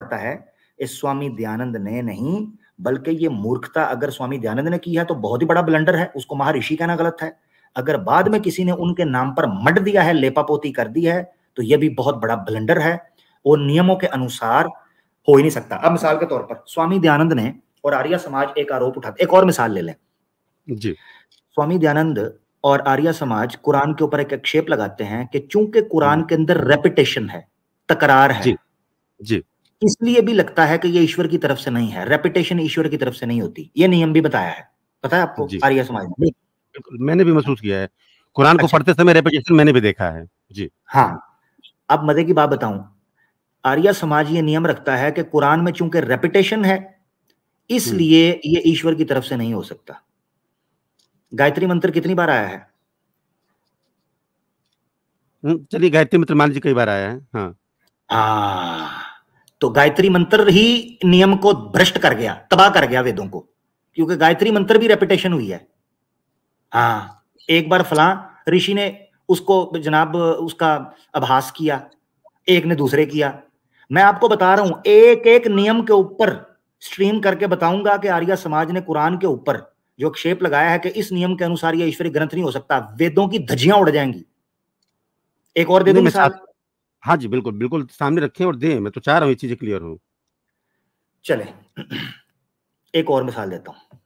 पड़ता है इस स्वामी दयानंद ने नहीं, बल्कि ये मूर्खता अगर स्वामी दयानंद ने की है तो बहुत ही बड़ा ब्लंडर है, उसको महर्षि कहना गलत है। अगर बाद में किसी ने उनके नाम पर मट दिया है, लेपापोती कर दी है, तो यह भी बहुत बड़ा ब्लंडर है और नियमों के अनुसार हो ही नहीं सकता। अब मिसाल के तौर पर स्वामी दयानंद ने और आर्य समाज एक आरोप उठाते, एक और मिसाल ले लें जी। स्वामी दयानंद और आर्य समाज कुरान के ऊपर एक आक्षेप लगाते हैं कि चूंकि कुरान के अंदर रेपिटेशन है, तकरार है, जी इसलिए भी लगता है कि ये ईश्वर की तरफ से नहीं है। रेपिटेशन ईश्वर की तरफ से नहीं होती, ये नियम भी बताया है, पता है आपको आर्य समाज ने? मैंने भी महसूस किया है, कुरान को पढ़ते समय रेपिटेशन मैंने भी देखा है। जी हाँ, अब मजे की बात बताऊं, आर्य समाज ये नियम रखता है कि कुरान में चूंकि रेपिटेशन है, इसलिए ये ईश्वर की तरफ से नहीं हो सकता। गायत्री मंत्र कितनी बार आया है? चलिए, गायत्री मंत्र मान लीजिए कई बार आया है। हाँ, तो गायत्री मंत्र ही नियम को भ्रष्ट कर गया, तबाह कर गया वेदों को, क्योंकि गायत्री मंत्र भी रेपिटेशन हुई है। हाँ, एक बार फलां ऋषि ने उसको जनाब उसका अभास किया, एक ने दूसरे किया। मैं आपको बता रहा हूं, एक एक नियम के ऊपर स्ट्रीम करके बताऊंगा कि आर्य समाज ने कुरान के ऊपर जो आक्षेप लगाया है कि इस नियम के अनुसार यह ईश्वरीय ग्रंथ नहीं हो सकता, वेदों की धज्जियां उड़ जाएंगी। एक और दे दूं मिसाल? हाँ जी, बिल्कुल बिल्कुल, सामने रखें और दें, मैं तो चाह रहा हूँ ये चीजें क्लियर हो। चले, एक और मिसाल देता हूँ।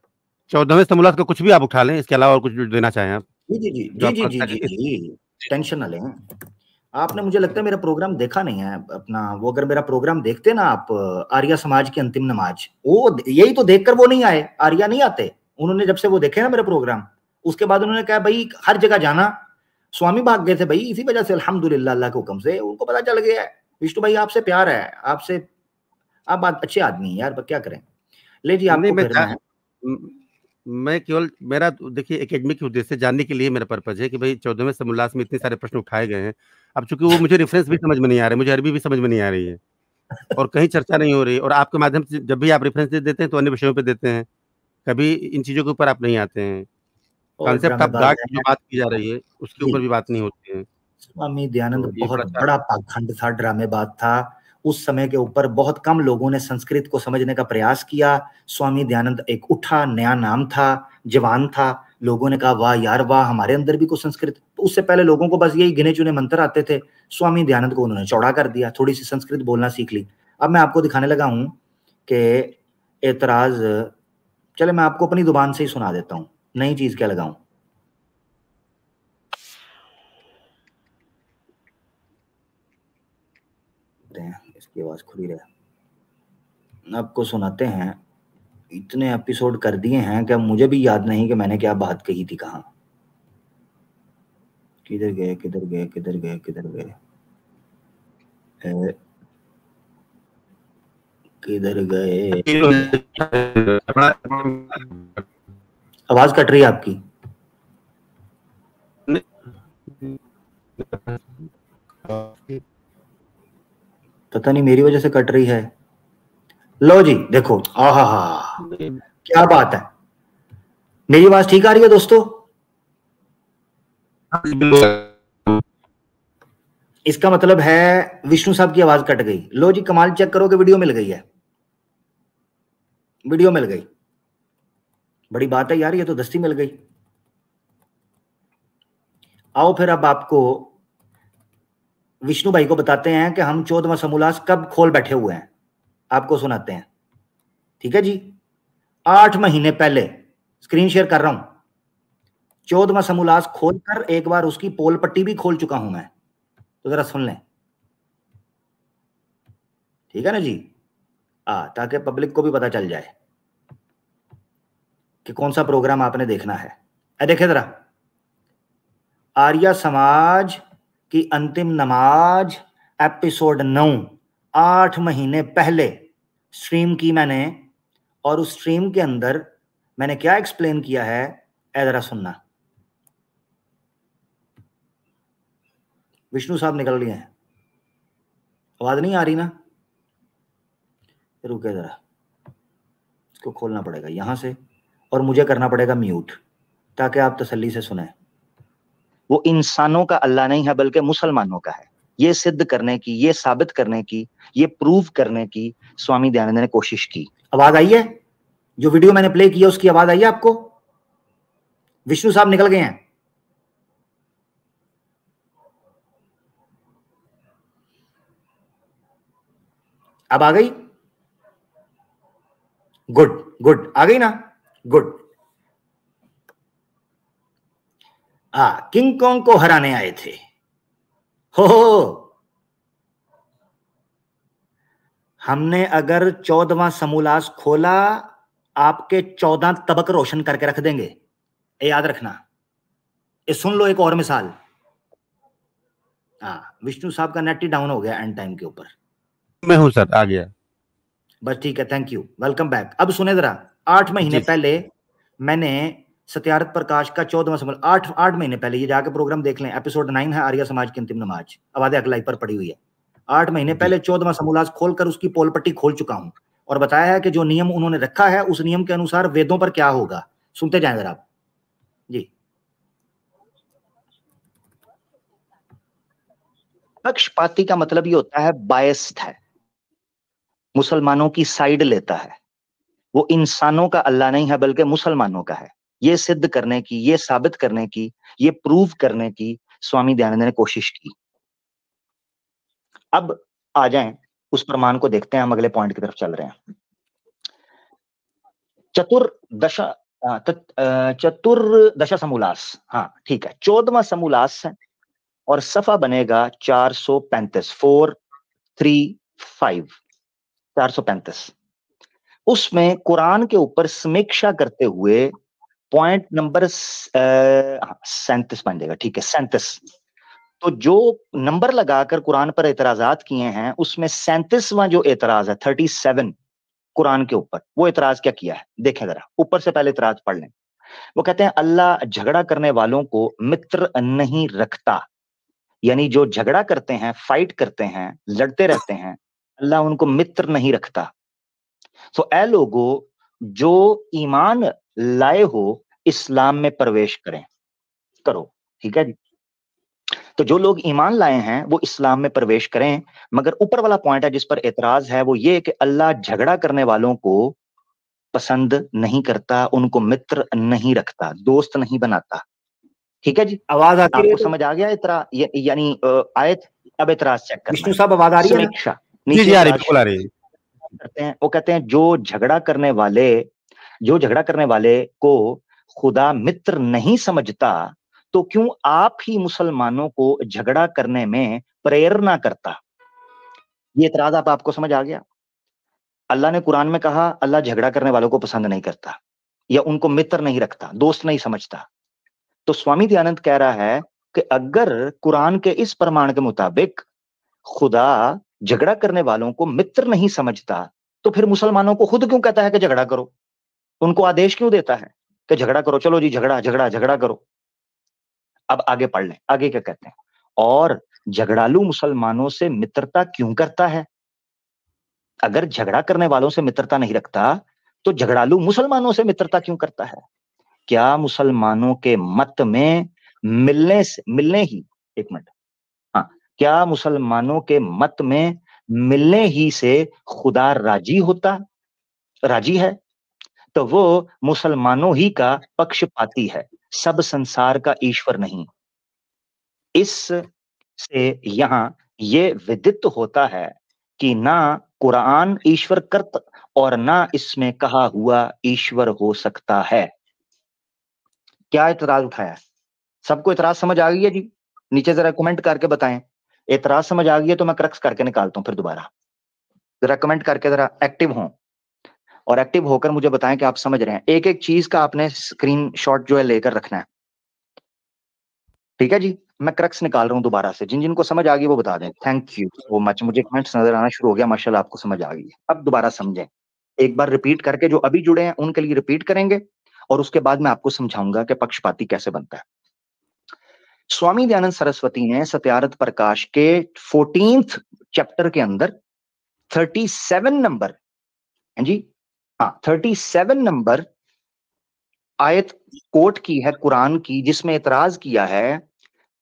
14वें समूलात का कुछ भी आप उठा लें, इसके अलावा और कुछ देना चाहें आप? जी जी जी जी जी जी जी जी, टेंशन ना लें। आपने मुझे लगता है मेरा प्रोग्राम देखा नहीं है अपना, वो अगर मेरा प्रोग्राम देखते ना आप, आर्य समाज की अंतिम नमाज, वो यही तो देखकर वो नहीं आए, आर्या नहीं आते। उन्होंने जब से वो देखे ना मेरा प्रोग्राम, उसके बाद उन्होंने कहा भाई हर जगह जाना, स्वामी भाग गए थे भाई, इसी वजह से अल्हम्दुलिल्लाह अल्लाह के हुक्म से उनको पता चल गया है विष्णु भाई आपसे प्यार है, आपसे आप बात अच्छे आदमी है यार, क्या करें। ले जी, आपको फिर मैं केवल मेरा देखिए एकेडमिक उद्देश्य से जानने के लिए मेरा पर्पज है कि भाई 14वें समूलात में इतने सारे प्रश्न उठाए गए हैं। अब चूंकि वो मुझे रेफरेंस भी समझ में नहीं आ रहे, मुझे अरबी भी समझ में नहीं आ रही है और कहीं चर्चा नहीं हो रही, और आपके माध्यम से जब भी आप रेफरेंस देते हैं तो अन्य विषयों पे देते हैं, कभी इन चीजों के ऊपर आप नहीं आते हैं। कॉन्सेप्ट ऑफ गॉड की जो बात की जा रही है उसके ऊपर भी बात नहीं होती है। स्वामी दयानंद बहुत बड़ा पाखंड था, ड्रामेबाज था। उस समय के ऊपर बहुत कम लोगों ने संस्कृत को समझने का प्रयास किया। स्वामी दयानंद एक उठा नया नाम था, जवान था, लोगों ने कहा वाह यार वाह, हमारे अंदर भी कुछ संस्कृत। तो उससे पहले लोगों को बस यही गिने चुने मंत्र आते थे, स्वामी दयानंद को उन्होंने चौड़ा कर दिया, थोड़ी सी संस्कृत बोलना सीख ली। अब मैं आपको दिखाने लगा हूं कि एतराज, चले मैं आपको अपनी जुबान से ही सुना देता हूँ, नई चीज क्या लगाऊं। इसकी आवाज खुली रहे, आपको सुनाते हैं। इतने एपिसोड कर दिए हैं कि मुझे भी याद नहीं कि मैंने क्या बात कही थी, कहाँ किधर गए किधर गए किधर गए किधर गए किधर गए। आवाज कट रही है आपकी। पता नहीं मेरी वजह से कट रही है। लो जी देखो, आहा हा, क्या बात है। मेरी आवाज ठीक आ रही है दोस्तों? इसका मतलब है विष्णु साहब की आवाज कट गई। लो जी, कमाल, चेक करो कि वीडियो मिल गई है। वीडियो मिल गई, बड़ी बात है यार, ये तो दस्ती मिल गई। आओ फिर अब आपको विष्णु भाई को बताते हैं कि हम 14वां समूलास कब खोल बैठे हुए हैं, आपको सुनाते हैं। ठीक है जी, 8 महीने पहले स्क्रीन शेयर कर रहा हूं, 14वां समूलास खोलकर एक बार उसकी पोल पट्टी भी खोल चुका हूं मैं, तो जरा सुन लें, ठीक है ना जी, ताकि पब्लिक को भी पता चल जाए कि कौन सा प्रोग्राम आपने देखना है। देखे जरा, आर्य समाज की अंतिम नमाज एपिसोड 9, 8 महीने पहले स्ट्रीम की मैंने, और उस स्ट्रीम के अंदर मैंने क्या एक्सप्लेन किया है, जरा सुनना। विष्णु साहब निकल लिए हैं, आवाज नहीं आ रही ना? रुके जरा, इसको खोलना पड़ेगा यहां से और मुझे करना पड़ेगा म्यूट, ताकि आप तसल्ली से सुने। वो इंसानों का अल्लाह नहीं है बल्कि मुसलमानों का है। ये सिद्ध करने की, ये साबित करने की, ये प्रूव करने की स्वामी दयानंद ने कोशिश की। आवाज आई है? जो वीडियो मैंने प्ले किया उसकी आवाज आई है आपको? विष्णु साहब निकल गए हैं। अब आ गई? गुड गुड, आ गई ना? गुड। किंग कॉन्ग को हराने आए थे। हो हमने अगर 14वां समूलास खोला, आपके 14 तबक रोशन करके रख देंगे, ये याद रखना। ये सुन लो एक और मिसाल। विष्णु साहब का नेट ही डाउन हो गया एंड टाइम के ऊपर। मैं हूं सर, आ गया बस ठीक है, थैंक यू, वेलकम बैक। अब सुने जरा, 8 महीने पहले मैंने सत्यार्थ प्रकाश का 14वां समूल, 8 महीने पहले, ये जाके प्रोग्राम देख लें, एपिसोड 9 है आर्य समाज की अंतिम नमाज, आवाज़ अगलाई पर पड़ी हुई है। 8 महीने पहले 14वां समूलास खोलकर उसकी पोल पट्टी खोल चुका हूं और बताया है कि जो नियम उन्होंने रखा है उस नियम के अनुसार वेदों पर क्या होगा। सुनते जाएं जरा आप जी। पक्षपाती का मतलब ये होता है बायस्ड है, मुसलमानों की साइड लेता है। वो इंसानों का अल्लाह नहीं है बल्कि मुसलमानों का है। ये सिद्ध करने की, ये साबित करने की, ये प्रूव करने की स्वामी दयानंद ने कोशिश की। अब आ जाएं उस प्रमाण को देखते हैं, हम अगले पॉइंट की तरफ चल रहे हैं। चतुर्दश समूलास, हाँ ठीक है, 14वां समूलास है और सफा बनेगा 435, 435, 435। उसमें कुरान के ऊपर समीक्षा करते हुए पॉइंट नंबर 37 बन जाएगा, ठीक है 37। तो जो नंबर लगाकर कुरान पर एतराजात किए हैं उसमें 37वां जो एतराज है, 37 कुरान के ऊपर, वो एतराज क्या किया है देखें जरा, ऊपर से पहले एतराज पढ़ लें। वो कहते हैं अल्लाह झगड़ा करने वालों को मित्र नहीं रखता, यानी जो झगड़ा करते हैं, फाइट करते हैं, लड़ते रहते हैं, अल्लाह उनको मित्र नहीं रखता। तो ऐ लोगों, जो ईमान लाए हो इस्लाम में प्रवेश करो, ठीक है जी। तो जो लोग ईमान लाए हैं वो इस्लाम में प्रवेश करें। मगर ऊपर वाला पॉइंट है जिस पर एतराज है वो ये कि अल्लाह झगड़ा करने वालों को पसंद नहीं करता, उनको मित्र नहीं रखता, दोस्त नहीं बनाता, ठीक है जी। आवाज आती है? आपको समझ आ गया इतरा, यानी आयत। अब एतराज चेक करना। विष्णु साहब आवाज आ रही है? समीक्षा नीचे आ रही, बिल्कुल आ रही करते हैं। वो कहते हैं जो झगड़ा करने वाले को खुदा मित्र नहीं समझता तो क्यों आप ही मुसलमानों को झगड़ा करने में प्रेरणा करता। ये एतराज आपको समझ आ गया? अल्लाह ने कुरान में कहा अल्लाह झगड़ा करने वालों को पसंद नहीं करता या उनको मित्र नहीं रखता, दोस्त नहीं समझता। तो स्वामी दयानंद कह रहा है कि अगर कुरान के इस प्रमाण के मुताबिक खुदा झगड़ा करने वालों को मित्र नहीं समझता तो फिर मुसलमानों को खुद क्यों कहता है कि झगड़ा करो, उनको आदेश क्यों देता है कि झगड़ा करो, चलो जी झगड़ा झगड़ा झगड़ा करो। अब आगे पढ़ लें, आगे क्या कहते हैं। और झगड़ालू मुसलमानों से मित्रता क्यों करता है? अगर झगड़ा करने वालों से मित्रता नहीं रखता तो झगड़ालू मुसलमानों से मित्रता क्यों करता है? क्या मुसलमानों के मत में मिलने ही, एक मिनट, हाँ, क्या मुसलमानों के मत में मिलने ही से खुदा राजी है? तो वो मुसलमानों ही का पक्षपाती है, सब संसार का ईश्वर नहीं। इस से यहां ये विदित होता है कि ना कुरान ईश्वर कर्त और ना इसमें कहा हुआ ईश्वर हो सकता है। क्या एतराज उठाया है? सबको एतराज समझ आ गई है जी? नीचे जरा कमेंट करके बताएं। एतराज समझ आ गई है तो मैं क्रक्स करके निकालता हूं फिर दोबारा। जरा कमेंट करके जरा एक्टिव हों और एक्टिव होकर मुझे बताएं कि आप समझ रहे हैं। एक एक चीज का आपने स्क्रीनशॉट जो है लेकर रखना है, ठीक है जी। मैं क्रक्स निकाल रहा हूं दोबारा से, जिन जिनको समझ आ गई वो बता दें। थैंक यू सो मच, मुझे कमेंट्स नजर आना शुरू हो गया, माशाल्लाह आपको समझ आ गई है। अब दोबारा समझें, एक बार रिपीट करके, जो अभी जुड़े हैं उनके लिए रिपीट करेंगे और उसके बाद मैं आपको समझाऊंगा कि पक्षपाती कैसे बनता है। स्वामी दयानंद सरस्वती ने सत्यार्थ प्रकाश के 14th चैप्टर के अंदर 37 नंबर, है जी, हाँ 37 नंबर आयत कोट की है कुरान की, जिसमें इतराज किया है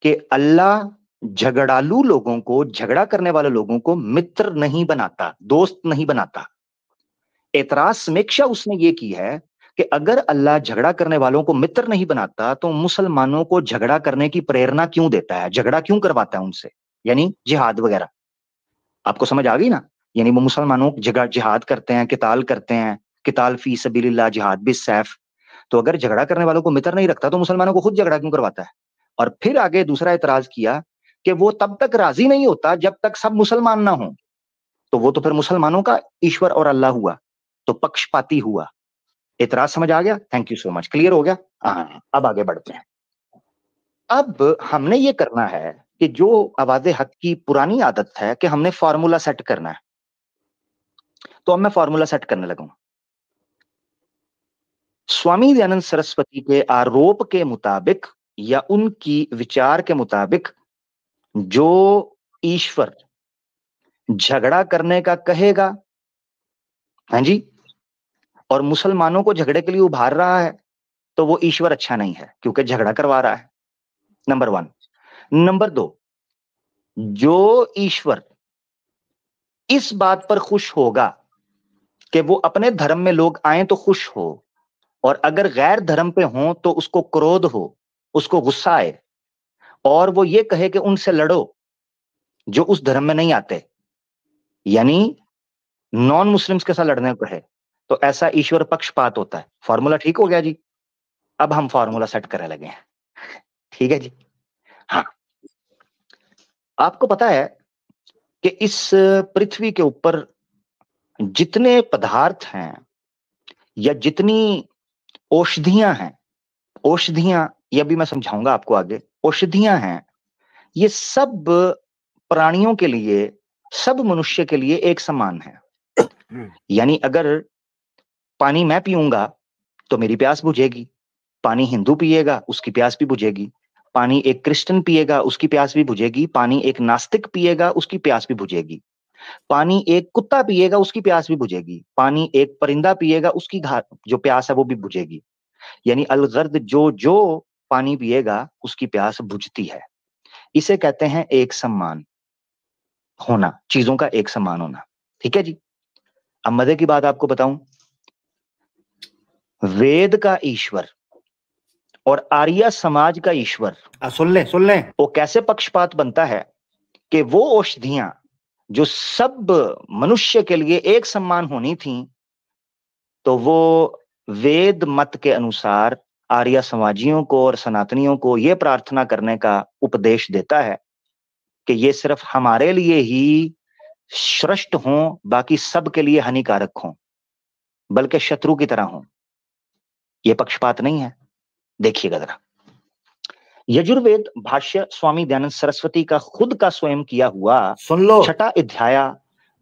कि अल्लाह झगड़ालू लोगों को, झगड़ा करने वाले लोगों को मित्र नहीं बनाता, दोस्त नहीं बनाता। एतराज समीक्षा उसने ये की है कि अगर अल्लाह झगड़ा करने वालों को मित्र नहीं बनाता तो मुसलमानों को झगड़ा करने की प्रेरणा क्यों देता है, झगड़ा क्यों करवाता है उनसे, यानी जिहाद वगैरह। आपको समझ आ गई ना? यानी वो मुसलमानों जिहाद करते हैं, किताल करते हैं, किताल फी सबीलिल्लाह, जिहाद बिस्सैफ। तो अगर झगड़ा करने वालों को मित्र नहीं रखता तो मुसलमानों को खुद झगड़ा क्यों करवाता है? और फिर आगे दूसरा एतराज किया कि वो तब तक राजी नहीं होता जब तक सब मुसलमान ना हो। तो वो तो फिर मुसलमानों का ईश्वर और अल्लाह हुआ, तो पक्षपाती हुआ। एतराज समझ आ गया? Thank you so much. Clear हो गया? हाँ, अब आगे बढ़ते हैं। अब हमने ये करना है कि जो आवाज़े हक की पुरानी आदत है कि हमने फॉर्मूला सेट करना है, तो अब मैं फॉर्मूला सेट करने लगा हूं। स्वामी दयानंद सरस्वती के आरोप के मुताबिक या उनकी विचार के मुताबिक जो ईश्वर झगड़ा करने का कहेगा, हाँ जी, और मुसलमानों को झगड़े के लिए उभार रहा है, तो वो ईश्वर अच्छा नहीं है क्योंकि झगड़ा करवा रहा है। नंबर 1। नंबर 2, जो ईश्वर इस बात पर खुश होगा कि वो अपने धर्म में लोग आए तो खुश हो, और अगर गैर धर्म पे हो तो उसको क्रोध हो, उसको गुस्सा आए, और वो ये कहे कि उनसे लड़ो जो उस धर्म में नहीं आते, यानी नॉन मुस्लिम्स के साथ लड़ने को कहे, तो ऐसा ईश्वर पक्षपात होता है। फॉर्मूला ठीक हो गया जी? अब हम फॉर्मूला सेट करने लगे हैं। ठीक है जी? हाँ, आपको पता है कि इस पृथ्वी के ऊपर जितने पदार्थ हैं या जितनी औषधियां हैं, औषधियां, ये भी मैं समझाऊंगा आपको आगे, औषधियां हैं, ये सब प्राणियों के लिए, सब मनुष्य के लिए एक समान है। यानी अगर पानी मैं पीऊंगा तो मेरी प्यास बुझेगी, पानी हिंदू पिएगा उसकी प्यास भी बुझेगी, पानी एक क्रिश्चियन पिएगा उसकी प्यास भी बुझेगी, पानी एक नास्तिक पिएगा उसकी प्यास भी बुझेगी, पानी एक कुत्ता पिएगा उसकी प्यास भी बुझेगी, पानी एक परिंदा पिएगा उसकी जो प्यास है वो भी बुझेगी। यानी अलगर्द जो जो पानी पिएगा उसकी प्यास बुझती है। इसे कहते हैं एक समान होना, चीजों का एक समान होना। ठीक है जी? अब मजे की बात आपको बताऊं, वेद का ईश्वर और आर्य समाज का ईश्वर, सुन ले, वो कैसे पक्षपात बनता है कि वो औषधियां जो सब मनुष्य के लिए एक समान होनी थी, तो वो वेद मत के अनुसार आर्य समाजियों को और सनातनियों को ये प्रार्थना करने का उपदेश देता है कि ये सिर्फ हमारे लिए ही श्रेष्ठ हों, बाकी सब के लिए हानिकारक हों, बल्कि शत्रु की तरह हों। ये पक्षपात नहीं है। देखिएगा जरा, यजुर्वेद भाष्य स्वामी दयानंद सरस्वती का खुद का स्वयं किया हुआ, सुन लो, 6वां अध्याय,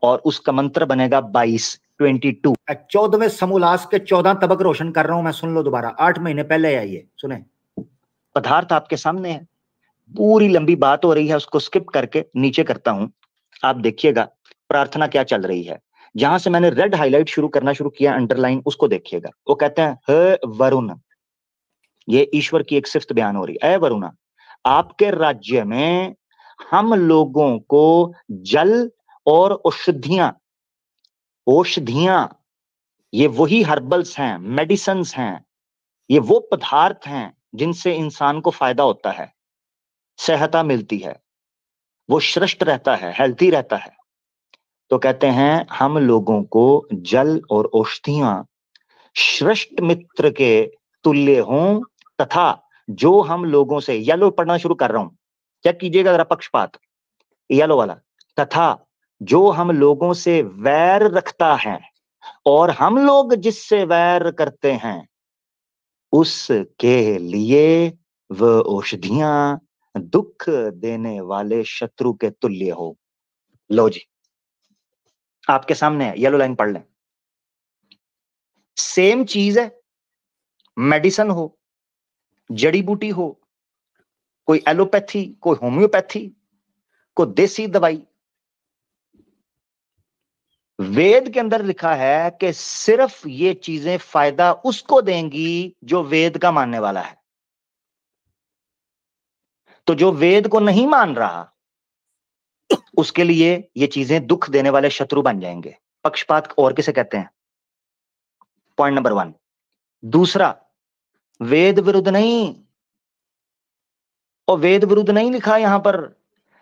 और उसका मंत्र बनेगा 22। 14वें समोल्लास के 14 तबक रोशन कर रहा हूं मैं, सुन लो दोबारा, 8 महीने पहले आइए, सुने। पदार्थ आपके सामने है, पूरी लंबी बात हो रही है, उसको स्किप करके नीचे करता हूं। आप देखिएगा प्रार्थना क्या चल रही है। जहां से मैंने रेड हाईलाइट करना शुरू किया, अंडरलाइन, उसको देखिएगा। वो कहते हैं, हे वरुण, ये ईश्वर की एक सिफ्त बयान हो रही है। वरुणा, आपके राज्य में हम लोगों को जल और औषधियां, औषधियां ये वही हर्बल्स हैं, मेडिसिन्स हैं, ये वो पदार्थ हैं जिनसे इंसान को फायदा होता है, सेहता मिलती है, वो श्रेष्ठ रहता है, हेल्थी रहता है। तो कहते हैं हम लोगों को जल और औषधियां श्रेष्ठ मित्र के तुल्य हों, तथा जो हम लोगों से, येलो पढ़ना शुरू कर रहा हूं, चेक कीजिएगा जरा पक्षपात, येलो वाला, तथा जो हम लोगों से वैर रखता है और हम लोग जिससे वैर करते हैं उसके लिए वह औषधियां दुख देने वाले शत्रु के तुल्य हो। लो जी, आपके सामने है, येलो लाइन पढ़ लें। सेम चीज है, मेडिसिन हो, जड़ी बूटी हो, कोई एलोपैथी, कोई होम्योपैथी, कोई देसी दवाई, वेद के अंदर लिखा है कि सिर्फ ये चीजें फायदा उसको देंगी जो वेद का मानने वाला है। तो जो वेद को नहीं मान रहा उसके लिए ये चीजें दुख देने वाले शत्रु बन जाएंगे। पक्षपात और किसे कहते हैं? Point number 1। दूसरा, वेद विरुद्ध नहीं, और वेद विरुद्ध नहीं लिखा यहां पर,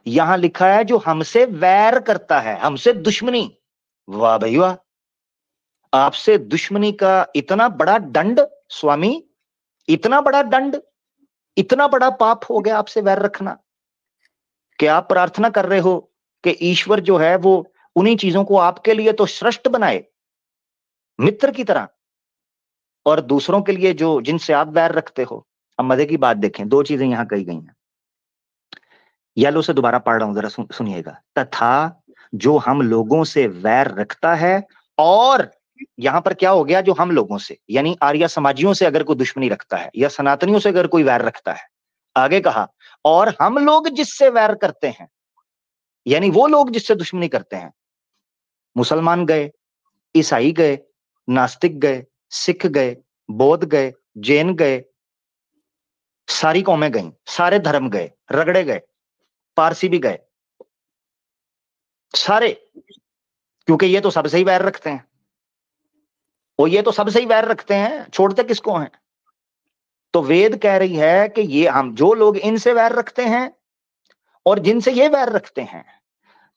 यहां लिखा है जो हमसे वैर करता है, हमसे दुश्मनी। वाह भाई वाह, आपसे दुश्मनी का इतना बड़ा दंड स्वामी, इतना बड़ा दंड, इतना बड़ा पाप हो गया आपसे वैर रखना। क्या आप प्रार्थना कर रहे हो कि ईश्वर जो है वो उन्हीं चीजों को आपके लिए तो श्रेष्ठ बनाए, मित्र की तरह, और दूसरों के लिए जो जिनसे आप वैर रखते हो। अब मजे की बात देखें, 2 चीजें यहां कही गई हैं। येलो से दोबारा पढ़ रहा हूं, जरा सुनिएगा। तथा जो हम लोगों से वैर रखता है, और यहां पर क्या हो गया, जो हम लोगों से यानी आर्य समाजियों से अगर कोई दुश्मनी रखता है या सनातनियों से अगर कोई वैर रखता है, आगे कहा और हम लोग जिससे वैर करते हैं, यानी वो लोग जिससे दुश्मनी करते हैं, मुसलमान गए, ईसाई गए, नास्तिक गए, सिख गए, बौद्ध गए, जैन गए, सारी कौमें गई, सारे धर्म गए, रगड़े गए, पारसी भी गए, सारे, क्योंकि ये तो सबसे ही वैर रखते हैं, और ये तो सबसे ही वैर रखते हैं, छोड़ते किसको हैं? तो वेद कह रही है कि ये हम जो लोग इनसे वैर रखते हैं और जिनसे ये वैर रखते हैं,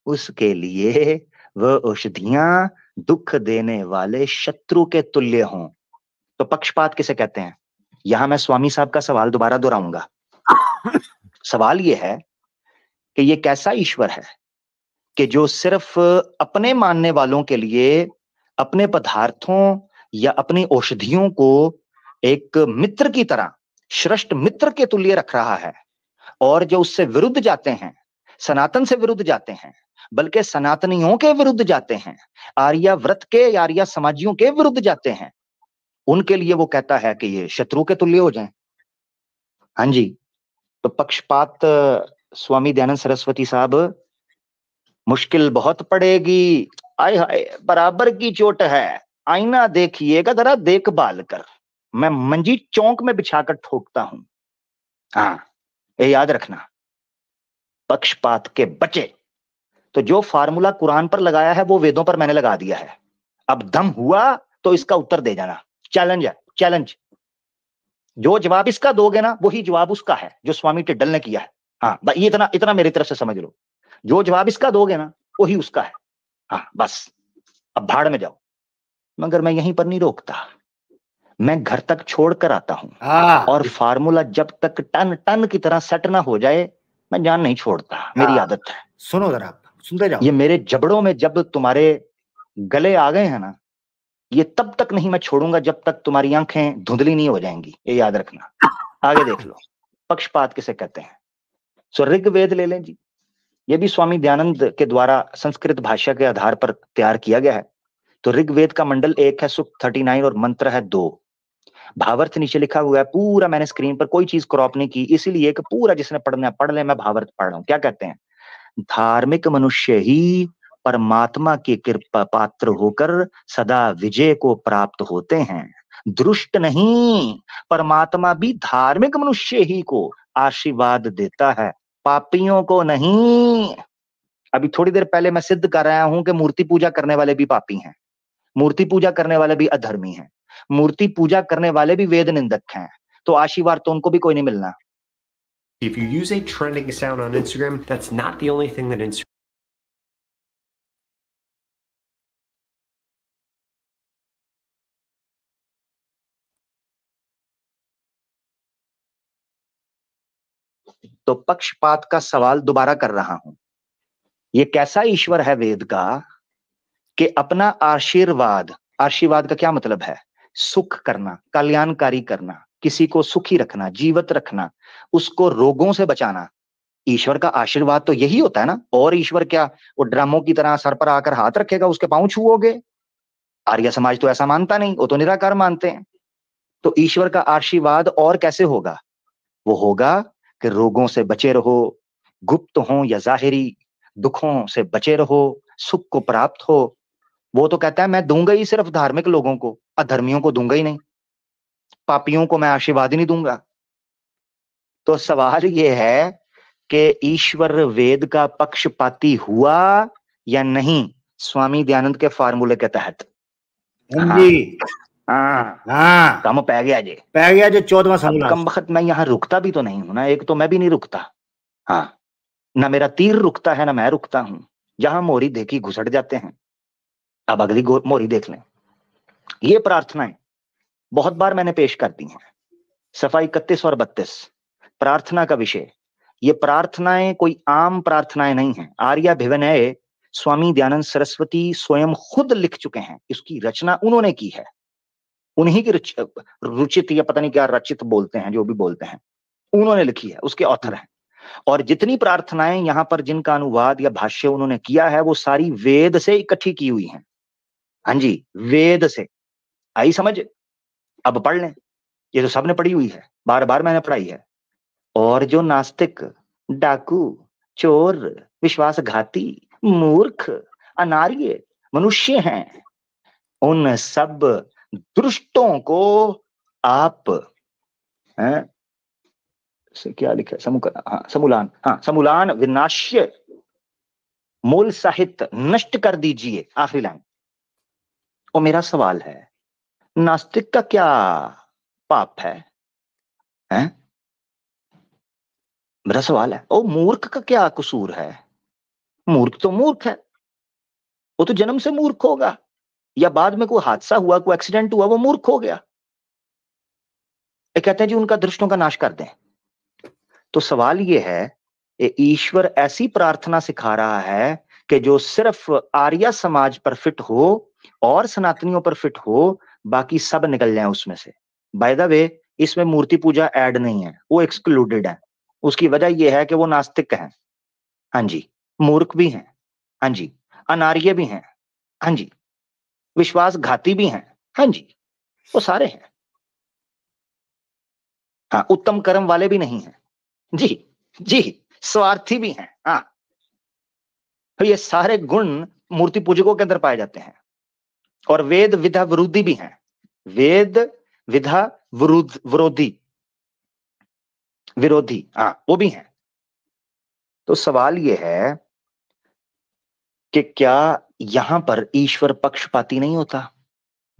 उसके लिए वह औषधियां दुख देने वाले शत्रु के तुल्य हों। तो पक्षपात किसे कहते हैं? यहां मैं स्वामी साहब का सवाल दोबारा दोहराऊंगा। सवाल यह है कि ये कैसा ईश्वर है कि जो सिर्फ अपने मानने वालों के लिए अपने पदार्थों या अपनी औषधियों को एक मित्र की तरह, श्रेष्ठ मित्र के तुल्य रख रहा है, और जो उससे विरुद्ध जाते हैं, सनातन से विरुद्ध जाते हैं, बल्कि सनातनियों के विरुद्ध जाते हैं, आर्य व्रत के, आर्य समाजियों के विरुद्ध जाते हैं, उनके लिए वो कहता है कि ये शत्रु के तुल्य हो जाएं। हाँ जी, तो पक्षपात स्वामी दयानंद सरस्वती साहब, मुश्किल बहुत पड़ेगी। आय हाय, बराबर की चोट है, आईना देखिएगा जरा देखभाल कर, मैं मंजी चौक में बिछाकर ठोकता हूं। हाँ, ये याद रखना, पक्षपात के बचे। तो जो फार्मूला कुरान पर लगाया है वो वेदों पर मैंने लगा दिया है। अब दम हुआ तो इसका उत्तर दे जाना, चैलेंज है, चैलेंज। जो जवाब इसका दोगे ना वही जवाब उसका है जो स्वामी टिड्डल ने किया है। हाँ, ये इतना इतना मेरी तरफ से समझ लो, जो जवाब इसका दोगे ना वही उसका है। हाँ बस, अब भाड़ में जाओ। मगर मैं यहीं पर नहीं रोकता, मैं घर तक छोड़ कर आता हूं, और फार्मूला जब तक टन टन की तरह सेट ना हो जाए मैं जान नहीं छोड़ता, मेरी आदत है। सुनो जरा, सुनते जाओ। ये मेरे जबड़ों में जब तुम्हारे गले आ गए हैं ना, ये तब तक नहीं मैं छोड़ूंगा जब तक तुम्हारी आंखें धुंधली नहीं हो जाएंगी, ये याद रखना। आगे देख लो, पक्षपात किसे कहते हैं? सो ऋग्वेद ले लें जी, ये भी स्वामी दयानंद के द्वारा संस्कृत भाषा के आधार पर तैयार किया गया है। तो ऋग्वेद का मंडल 1 है, सूक्त 39 और मंत्र है 2। भावार्थ नीचे लिखा हुआ है पूरा, मैंने स्क्रीन पर कोई चीज क्रॉप नहीं की, इसीलिए कि पूरा जिसने पढ़ना है पढ़ ले, मैं भावार्थ पढ़ रहा हूं। क्या कहते हैं? धार्मिक मनुष्य ही परमात्मा की कृपा पात्र होकर सदा विजय को प्राप्त होते हैं, दुष्ट नहीं। परमात्मा भी धार्मिक मनुष्य ही को आशीर्वाद देता है, पापियों को नहीं। अभी थोड़ी देर पहले मैं सिद्ध कर रहा हूं कि मूर्ति पूजा करने वाले भी पापी हैं, मूर्ति पूजा करने वाले भी अधर्मी हैं, मूर्ति पूजा करने वाले भी वेद निंदक हैं, तो आशीर्वाद तो उनको भी कोई नहीं मिलना। If you use a trending sound on Instagram, that's not the only thing that Instagram तो पक्षपात का सवाल दोबारा कर रहा हूं, ये कैसा ईश्वर है वेद का कि अपना आशीर्वाद, आशीर्वाद का क्या मतलब है? सुख करना, कल्याणकारी करना, किसी को सुखी रखना, जीवित रखना, उसको रोगों से बचाना। ईश्वर का आशीर्वाद तो यही होता है ना। और ईश्वर क्या वो ड्रामों की तरह सर पर आकर हाथ रखेगा, उसके पांव छुओगे? आर्य समाज तो ऐसा मानता नहीं, वो तो निराकार मानते हैं। तो ईश्वर का आशीर्वाद और कैसे होगा? वो होगा कि रोगों से बचे रहो, गुप्त हो या जाहिरी, दुखों से बचे रहो, सुख को प्राप्त हो। वो तो कहता है मैं दूंगा ही सिर्फ धार्मिक लोगों को, अधर्मियों को दूंगा ही नहीं, पापियों को मैं आशीर्वाद ही नहीं दूंगा। तो सवाल ये है कि ईश्वर वेद का पक्षपाती हुआ या नहीं, स्वामी दयानंद के फार्मूले के तहत। हाँ, कम पै गया जी, 14वां समूला। कम वक्त मैं यहाँ रुकता भी तो नहीं हूं ना, एक तो मैं भी नहीं रुकता, हाँ, ना मेरा तीर रुकता है ना मैं रुकता हूं। जहां मोरी देखी घुसट जाते हैं। अब अगली मोरी देख लें। ये प्रार्थनाएं बहुत बार मैंने पेश कर दी हैं, सफाई 31 और 32 प्रार्थना का विषय। ये प्रार्थनाएं कोई आम प्रार्थनाएं नहीं हैं। आर्याभिविनय स्वामी दयानंद सरस्वती स्वयं खुद लिख चुके हैं, इसकी रचना उन्होंने की है, उन्हीं की रुचित या पता नहीं क्या रचित बोलते हैं, जो भी बोलते हैं, उन्होंने लिखी है, उसके ऑथर हैं। और जितनी प्रार्थनाएं यहां पर जिनका अनुवाद या भाष्य उन्होंने किया है वो सारी वेद से इकट्ठी की हुई हैं। हाँ जी, वेद से। आई समझ? अब पढ़ लें, ये तो सबने पढ़ी हुई है, बार बार मैंने पढ़ाई है। और जो नास्तिक, डाकू, चोर, विश्वासघाती, मूर्ख, अनार्य मनुष्य हैं, उन सब दुष्टों को आप हैं, से क्या लिखा है, समूलान, हाँ, समूलान विनाश्य मूल साहित्य नष्ट कर दीजिए। आखिरी लाइन। और मेरा सवाल है, नास्तिक का क्या पाप है? मेरा सवाल है। ओ, मूर्ख का क्या कसूर है? मूर्ख तो मूर्ख है, वो तो जन्म से मूर्ख होगा, या बाद में कोई हादसा हुआ, कोई एक्सीडेंट हुआ, वो मूर्ख हो गया। ये कहते हैं जी उनका दृष्टों का नाश कर दें। तो सवाल ये है, ईश्वर ऐसी प्रार्थना सिखा रहा है कि जो सिर्फ आर्य समाज पर फिट हो और सनातनियों पर फिट हो, बाकी सब निकल जाए उसमें से। बाय द वे, इसमें मूर्ति पूजा ऐड नहीं है, वो एक्सक्लूडेड है। उसकी वजह यह है कि वो नास्तिक हैं, हाँ जी, मूर्ख भी हैं, हाँ जी, अनार्य भी हैं, हाँ जी, विश्वासघाती भी हैं, हाँ जी, वो सारे हैं। हाँ, उत्तम कर्म वाले भी नहीं हैं, जी जी, स्वार्थी भी हैं। हाँ, तो ये सारे गुण मूर्ति पूजकों के अंदर पाए जाते हैं। और वेद विधा विरोधी भी हैं, वेद विधा विरोधी, हाँ, वो भी हैं। तो सवाल ये है कि क्या यहां पर ईश्वर पक्षपाती नहीं होता?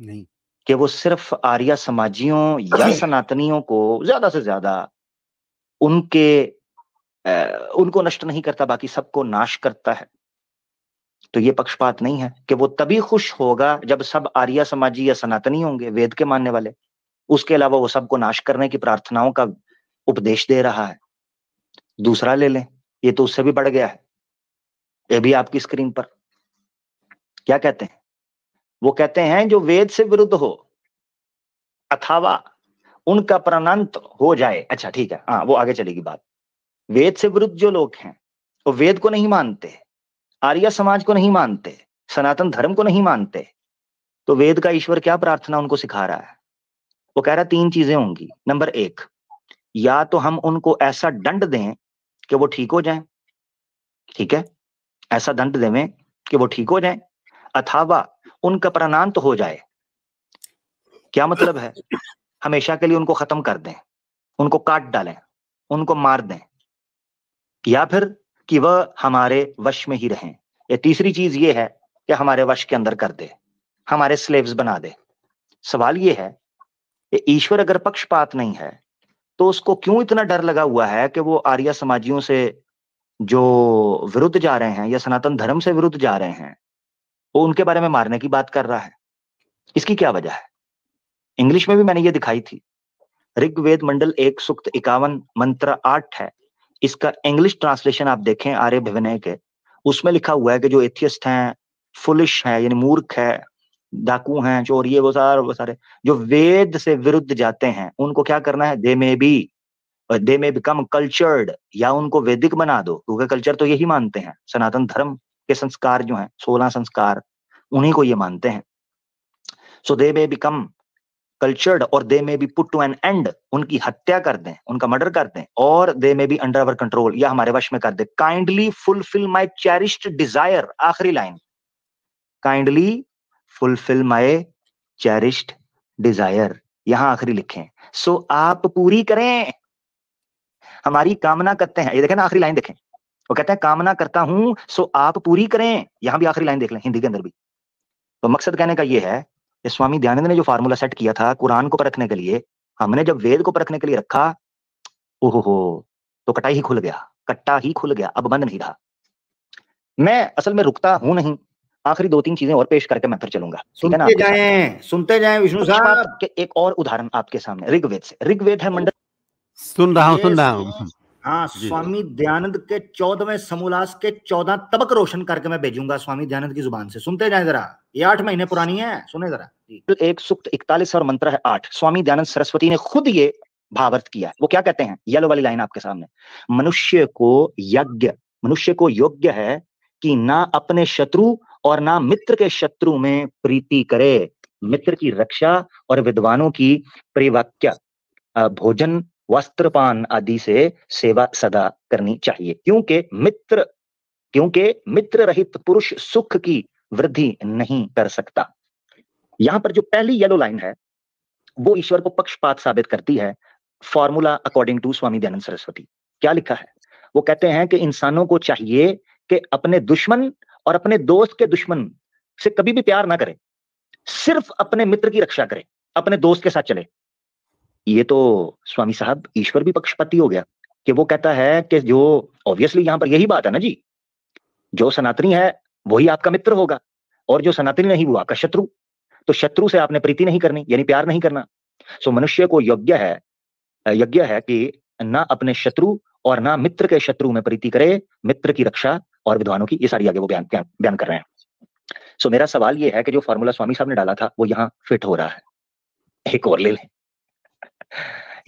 नहीं, कि वो सिर्फ आर्य समाजियों या सनातनियों को ज्यादा से ज्यादा उनको नष्ट नहीं करता, बाकी सबको नाश करता है? तो ये पक्षपात नहीं है कि वो तभी खुश होगा जब सब आर्य समाजी या सनातनी होंगे, वेद के मानने वाले। उसके अलावा वो सबको नाश करने की प्रार्थनाओं का उपदेश दे रहा है। दूसरा ले लें, ये तो उससे भी बढ़ गया है, ये भी आपकी स्क्रीन पर। क्या कहते हैं? वो कहते हैं जो वेद से विरुद्ध हो अथवा उनका प्रणंत हो जाए। अच्छा ठीक है, हाँ, वो आगे चलेगी बात। वेद से विरुद्ध जो लोग हैं, वो वेद को नहीं मानते, आर्य समाज को नहीं मानते, सनातन धर्म को नहीं मानते, तो वेद का ईश्वर क्या प्रार्थना उनको सिखा रहा है? वो कह रहा है 3 चीजें होंगी। नंबर 1, या तो हम उनको ऐसा दंड दें कि वो ठीक हो जाएं, ठीक है, ऐसा दंड दें कि वो ठीक हो जाएं, अथवा उनका प्राणांत हो जाए। क्या मतलब है? हमेशा के लिए उनको खत्म कर दें, उनको काट डालें, उनको मार दें, या फिर कि वह हमारे वश में ही रहें। या तीसरी चीज ये है कि हमारे वश के अंदर कर दे, हमारे स्लेव्स बना दे। सवाल ये है कि ईश्वर अगर पक्षपात नहीं है तो उसको क्यों इतना डर लगा हुआ है कि वो आर्य समाजियों से जो विरुद्ध जा रहे हैं या सनातन धर्म से विरुद्ध जा रहे हैं, वो उनके बारे में मारने की बात कर रहा है? इसकी क्या वजह है? इंग्लिश में भी मैंने ये दिखाई थी। ऋग्वेद मंडल 1 सूक्त 51 मंत्र 8 है। इसका इंग्लिश ट्रांसलेशन आप देखें आर्यभविनय के, उसमें लिखा हुआ है कि जो एथियस्ट हैं, फुलिश है यानी मूर्ख है, डाकू हैं, चोरिये, वो सारे जो वेद से विरुद्ध जाते हैं, उनको क्या करना है? दे मे बिकम कल्चर्ड, या उनको वैदिक बना दो, क्योंकि कल्चर तो यही मानते हैं, सनातन धर्म के संस्कार जो हैं 16 संस्कार, उन्हीं को ये मानते हैं। सो दे मे बिकम कल्चर्ड और they may be put to an end, उनकी हत्या कर दें, उनका मर्डर कर दें, और they may be under our control, या हमारे वश में कर दे। Kindly fulfil my cherished desire, आखिरी line, kindly fulfil my cherished desire, यहां आखिरी लिखें। सो आप पूरी करें, हमारी कामना करते हैं, ये देखें ना आखिरी लाइन देखें, वो कहते हैं कामना करता हूं सो आप पूरी करें। यहां भी आखिरी लाइन देख लें हिंदी के अंदर भी। तो मकसद कहने का ये है कि स्वामी दयानंद ने जो फार्मूला सेट किया था कुरान को परखने के लिए, हमने जब वेद को परखने के लिए रखा, ओहो तो कटा ही खुल गया, कट्टा ही खुल गया, अब बंद नहीं रहा। मैं असल में रुकता हूं नहीं, आखिरी 2-3 चीजें और पेश करके मैं फिर चलूंगा। सुनते जाएं विष्णु साहब के एक और उदाहरण आपके सामने ऋग्वेद से। ऋग्वेद है मंडल, सुन रहा हूँ। हाँ, स्वामी दयानंद के 14वें समोल्लास के 14 तबक रोशन करके मैं भेजूंगा स्वामी दयानंद की जुबान से। सुनते जाएं जरा, ये 8 महीने पुरानी है, सुने जरा। एक सूक्त 41 और मंत्र है 8। स्वामी दयानंद सरस्वती ने खुद ये भावार्थ किया है। वो क्या कहते हैं, येलो वाली लाइन आपके सामने, मनुष्य को योग्य है कि ना अपने शत्रु और ना मित्र के शत्रु में प्रीति करे, मित्र की रक्षा और विद्वानों की परिवाक्या, भोजन वस्त्रपान आदि से सेवा सदा करनी चाहिए, क्योंकि मित्र रहित पुरुष सुख की वृद्धि नहीं कर सकता। यहां पर जो पहली येलो लाइन है वो ईश्वर को पक्षपात साबित करती है। Formula according to Swami Dayanand Saraswati क्या लिखा है, वो कहते हैं कि इंसानों को चाहिए कि अपने दुश्मन और अपने दोस्त के दुश्मन से कभी भी प्यार ना करे, सिर्फ अपने मित्र की रक्षा करे, अपने दोस्त के साथ चले। ये तो स्वामी साहब ईश्वर भी पक्षपाती हो गया कि वो कहता है कि जो ऑब्वियसली यहां पर यही बात है ना जी, जो सनातनी है वही आपका मित्र होगा और जो सनातनी नहीं वो आपका शत्रु। तो शत्रु से आपने प्रीति नहीं करनी, यानी प्यार नहीं करना। सो मनुष्य को यज्ञ है कि ना अपने शत्रु और ना मित्र के शत्रु में प्रीति करे, मित्र की रक्षा और विद्वानों की, ये सारी आगे वो बयान कर रहे हैं। सो मेरा सवाल ये है कि जो फॉर्मूला स्वामी साहब ने डाला था वो यहाँ फिट हो रहा है। एक और ले लें,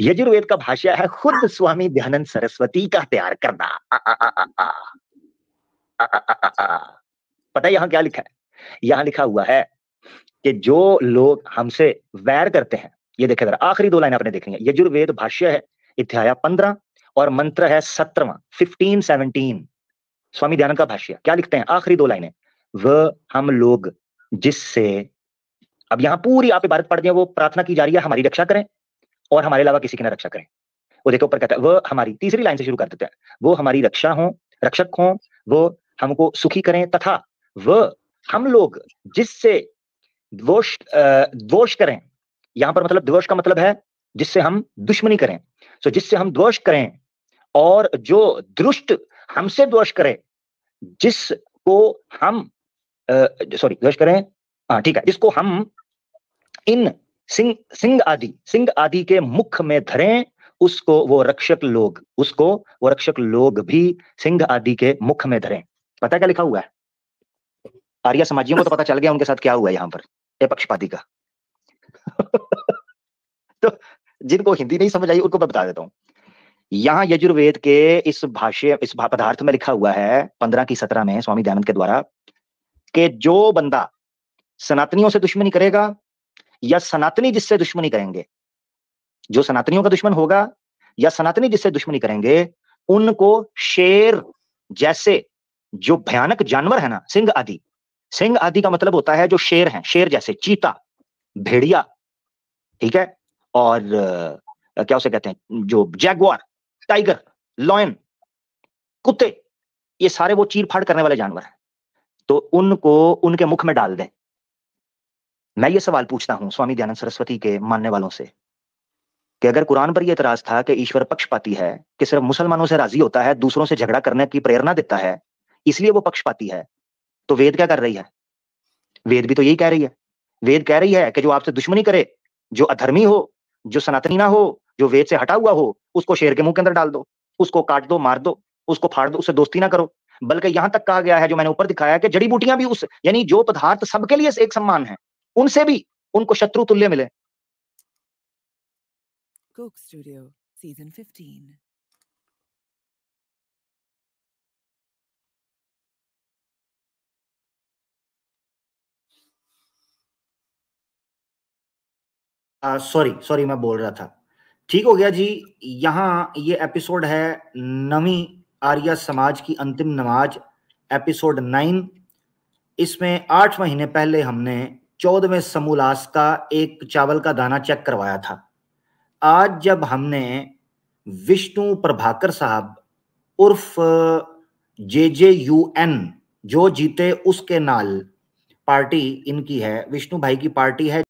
यजुर्वेद का भाष्य है खुद स्वामी दयानंद सरस्वती का तैयार करना। पता है यहां क्या लिखा है, यहां लिखा हुआ है कि जो लोग हमसे वैर करते हैं, ये देखें जरा आखिरी 2 लाइन आपने देखनी है। यजुर्वेद भाष्य है अध्याय 15 और मंत्र है 17वां 15-17। स्वामी दयानंद का भाष्य क्या लिखते हैं, आखिरी 2 लाइनें, वह हम लोग जिससे, अब यहां पूरी आप इबारत पढ़ दें, वो प्रार्थना की जा रही है हमारी रक्षा करें और हमारे अलावा किसी की ना रक्षा करें। वो देखो ऊपर कहता है वह हमारी, तीसरी लाइन से शुरू कर देते हैं, वो हमारी रक्षक हो, वो हमको सुखी करें, तथा वह हम लोग जिससे द्वेष करें। यहां पर मतलब द्वेष का मतलब है जिससे हम दुश्मनी करें, सो जिससे हम द्वेष करें, और जो दुष्ट हमसे द्वेष करे, जिसको हम द्वेष करें, ठीक है, जिसको हम इन सिंह आदि के मुख में धरें, उसको वो रक्षक लोग भी सिंह आदि के मुख में धरें। पता है क्या लिखा हुआ है, आर्य समाजियों को तो पता चल गया उनके साथ क्या हुआ है यहां पर, ये पक्षपाती का। तो जिनको हिंदी नहीं समझ आई उनको मैं बता देता हूं। यहां यजुर्वेद के इस पदार्थ में लिखा हुआ है 15 की 17 में स्वामी दयानंद के द्वारा कि जो बंदा सनातनियों से दुश्मनी करेगा या सनातनी जिससे दुश्मनी करेंगे, जो सनातनियों का दुश्मन होगा या सनातनी जिससे दुश्मनी करेंगे, उनको शेर जैसे जो भयानक जानवर है ना, सिंह आदि का मतलब होता है जो शेर हैं, शेर जैसे, चीता, भेड़िया, ठीक है, और क्या उसे कहते हैं, जो जैगुआर, टाइगर, लॉयन, कुत्ते, ये सारे वो चीर फाड़ करने वाले जानवर हैं, तो उनको उनके मुख में डाल दें। मैं ये सवाल पूछता हूं स्वामी दयानंद सरस्वती के मानने वालों से कि अगर कुरान पर यह एतराज था कि ईश्वर पक्षपाती है, कि सिर्फ मुसलमानों से राजी होता है, दूसरों से झगड़ा करने की प्रेरणा देता है, इसलिए वो पक्षपाती है, तो वेद क्या कर रही है? वेद भी तो यही कह रही है। वेद कह रही है कि जो आपसे दुश्मनी करे, जो अधर्मी हो, जो सनातनी ना हो, जो वेद से हटा हुआ हो, उसको शेर के मुंह के अंदर डाल दो, उसको काट दो, मार दो, उसको फाड़ दो, उससे दोस्ती ना करो। बल्कि यहां तक कहा गया है, जो मैंने ऊपर दिखाया, कि जड़ी बूटियां भी उस, यानी जो पदार्थ सबके लिए एक समान है, उनसे भी उनको शत्रु तुल्य मिले। Coke Studio, Season 15. सॉरी मैं बोल रहा था, ठीक हो गया जी। यहाँ ये एपिसोड है 9वीं आर्य समाज की अंतिम नमाज, एपिसोड 9। इसमें 8 महीने पहले हमने 14वें समूलास का एक चावल का दाना चेक करवाया था। आज जब हमने विष्णु प्रभाकर साहब उर्फ JJUN, जो जीते उसके नाल पार्टी इनकी है, विष्णु भाई की पार्टी है।